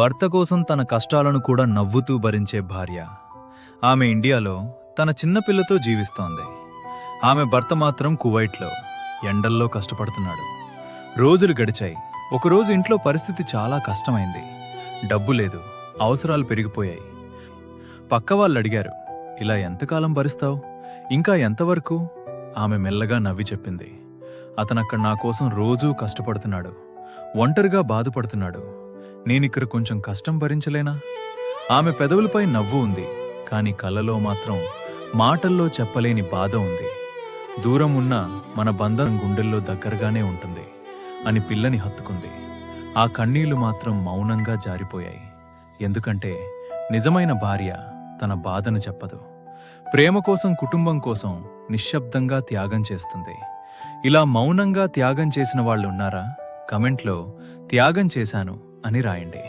భర్త కోసం తన కష్టాలను కూడా నవ్వుతూ భరించే భార్య. ఆమె ఇండియాలో తన చిన్న పిల్లతో జీవిస్తోంది. ఆమె భర్త మాత్రం కువైట్లో ఎండల్లో కష్టపడుతున్నాడు. రోజులు గడిచాయి. ఒకరోజు ఇంట్లో పరిస్థితి చాలా కష్టమైంది. డబ్బు లేదు, అవసరాలు పెరిగిపోయాయి. పక్క వాళ్ళు అడిగారు, ఇలా ఎంతకాలం భరిస్తావు, ఇంకా ఎంతవరకు? ఆమె మెల్లగా నవ్వి చెప్పింది, అతనక్కడ నా కోసం రోజూ కష్టపడుతున్నాడు, ఒంటరిగా బాధపడుతున్నాడు. నేనిక్కడ కొంచెం కష్టం భరించలేనా? ఆమె పెదవులపై నవ్వు ఉంది, కాని కళ్ళలో మాత్రం మాటల్లో చెప్పలేని బాధ ఉంది. దూరం ఉన్నా మన బంధం గుండెల్లో దగ్గరగానే ఉంటుంది అని పిల్లని హత్తుకుంది. ఆ కన్నీళ్లు మాత్రం మౌనంగా జారిపోయాయి. ఎందుకంటే నిజమైన భార్య తన బాధను చెప్పదు. ప్రేమ కోసం, కుటుంబం కోసం నిశ్శబ్దంగా త్యాగం చేస్తుంది. ఇలా మౌనంగా త్యాగం చేసిన వాళ్ళున్నారా? కమెంట్లో త్యాగం చేశాను అని రాయండి.